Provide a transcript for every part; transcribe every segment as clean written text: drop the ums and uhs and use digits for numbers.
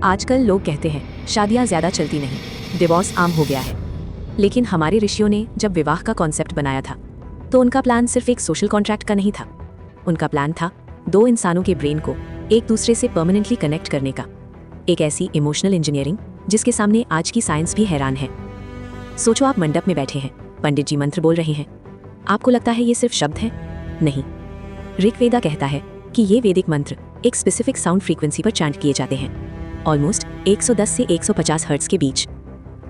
आजकल लोग कहते हैं शादियां ज़्यादा चलती नहीं, डिवोर्स आम हो गया है। लेकिन हमारे ऋषियों ने जब विवाह का कॉन्सेप्ट बनाया था तो उनका प्लान सिर्फ एक सोशल कॉन्ट्रैक्ट का नहीं था। उनका प्लान था दो इंसानों के ब्रेन को एक दूसरे से परमानेंटली कनेक्ट करने का, एक ऐसी इमोशनल इंजीनियरिंग जिसके सामने आज की साइंस भी हैरान है। सोचो, आप मंडप में बैठे हैं, पंडित जी मंत्र बोल रहे हैं, आपको लगता है ये सिर्फ शब्द हैं? नहीं, ऋग्वेदा कहता है कि ये वैदिक मंत्र एक स्पेसिफिक साउंड फ्रीक्वेंसी पर चैंट किए जाते हैं, ऑलमोस्ट 110 से 150 हर्ट्ज के बीच।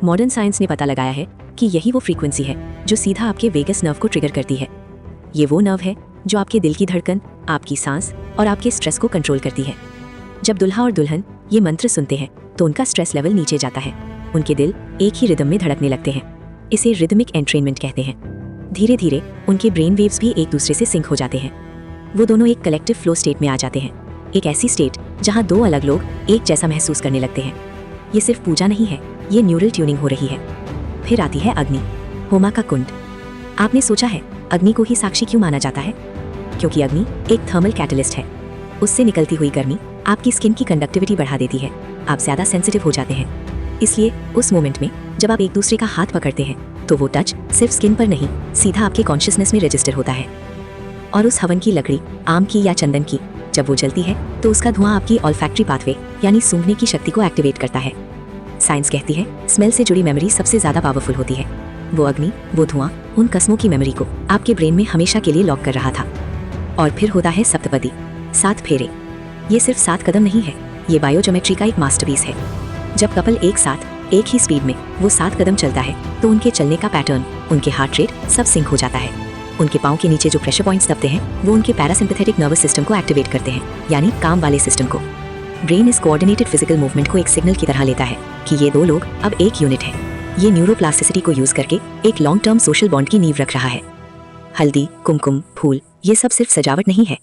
मॉडर्न साइंस ने पता लगाया है कि यही वो फ्रीक्वेंसी है जो सीधा आपके वेगस नर्व को ट्रिगर करती है। ये वो नर्व है जो आपके दिल की धड़कन, आपकी सांस और आपके स्ट्रेस को कंट्रोल करती है। जब दुल्हा और दुल्हन ये मंत्र सुनते हैं तो उनका स्ट्रेस लेवल नीचे जाता है, उनके दिल एक ही रिदम में धड़कने लगते हैं। इसे रिदमिक एंट्रेनमेंट कहते हैं। धीरे धीरे उनके ब्रेन वेव्स भी एक दूसरे से सिंक हो जाते हैं। वो दोनों एक कलेक्टिव फ्लो स्टेट में आ जाते हैं, एक ऐसी स्टेट जहां दो अलग लोग एक जैसा महसूस करने लगते हैं। ये सिर्फ पूजा नहीं है, ये न्यूरल ट्यूनिंग हो रही है। फिर आती है अग्नि, होमा का कुंड। आपने सोचा है अग्नि को ही साक्षी क्यों माना जाता है? क्योंकि अग्नि एक थर्मल कैटलिस्ट है। उससे निकलती हुई गर्मी आपकी स्किन की कंडक्टिविटी बढ़ा देती है, आप ज्यादा सेंसिटिव हो जाते हैं। इसलिए उस मोमेंट में जब आप एक दूसरे का हाथ पकड़ते हैं तो वो टच सिर्फ स्किन पर नहीं, सीधा आपके कॉन्शियसनेस में रजिस्टर होता है। और उस हवन की लकड़ी, आम की या चंदन की, जब वो जलती है तो उसका धुआं आपकी ऑल्फैक्टरी पाथवे यानी सूंघने की शक्ति को एक्टिवेट करता है। साइंस कहती है स्मेल से जुड़ी मेमोरी सबसे ज्यादा पावरफुल होती है। वो अग्नि, वो धुआं उन कस्मों की मेमोरी को आपके ब्रेन में हमेशा के लिए लॉक कर रहा था। और फिर होता है सप्तपदी, 7 फेरे। ये सिर्फ 7 कदम नहीं है, ये बायोज्योमेट्री का एक मास्टरपीस है। जब कपल एक साथ एक ही स्पीड में वो 7 कदम चलता है तो उनके चलने का पैटर्न, उनके हार्ट रेट सब सिंक हो जाता है। उनके पाँव के नीचे जो प्रेशर पॉइंट्स दबते हैं वो उनके पैरासिम्पैथेटिक नर्वस सिस्टम को एक्टिवेट करते हैं, यानी काम वाले सिस्टम को। ब्रेन इस कोऑर्डिनेटेड फिजिकल मूवमेंट को एक सिग्नल की तरह लेता है कि ये दो लोग अब एक यूनिट है। ये न्यूरोप्लास्टिसिटी को यूज करके एक लॉन्ग टर्म सोशल बॉन्ड की नींव रख रहा है। हल्दी, कुमकुम, फूल, ये सब सिर्फ सजावट नहीं है।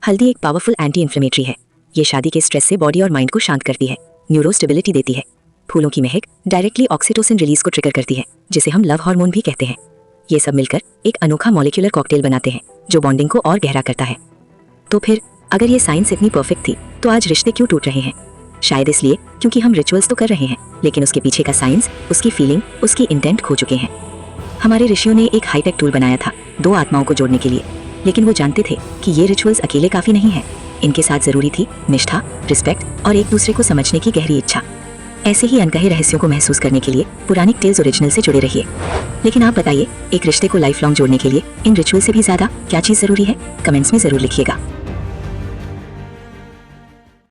हल्दी एक पावरफुल एंटी इन्फ्लेमेटरी है। ये शादी के स्ट्रेस से बॉडी और माइंड को शांत करती है, न्यूरो स्टेबिलिटी देती है। फूलों की महक डायरेक्टली ऑक्सीटोसिन रिलीज को ट्रिगर करती है, जिसे हम लव हार्मोन भी कहते हैं। ये सब मिलकर एक अनोखा मॉलिक्यूलर कॉकटेल बनाते हैं जो बॉन्डिंग को और गहरा करता है। तो फिर अगर ये साइंस इतनी परफेक्ट थी तो आज रिश्ते क्यों टूट रहे हैं? शायद इसलिए क्योंकि हम रिचुअल्स तो कर रहे हैं, लेकिन उसके पीछे का साइंस, उसकी फीलिंग, उसकी इंटेंट खो चुके हैं। हमारे ऋषियों ने एक हाईटेक टूल बनाया था दो आत्माओं को जोड़ने के लिए, लेकिन वो जानते थे कि ये रिचुअल्स अकेले काफी नहीं है। इनके साथ जरूरी थी निष्ठा, रिस्पेक्ट और एक दूसरे को समझने की गहरी इच्छा। ऐसे ही अनकहे रहस्यों को महसूस करने के लिए पुरानी टेल्स ओरिजिनल से जुड़े रहिए। लेकिन आप बताइए, एक रिश्ते को लाइफ लॉन्ग जोड़ने के लिए इन रिचुअल से भी ज्यादा क्या चीज जरूरी है? कमेंट्स में जरूर लिखिएगा।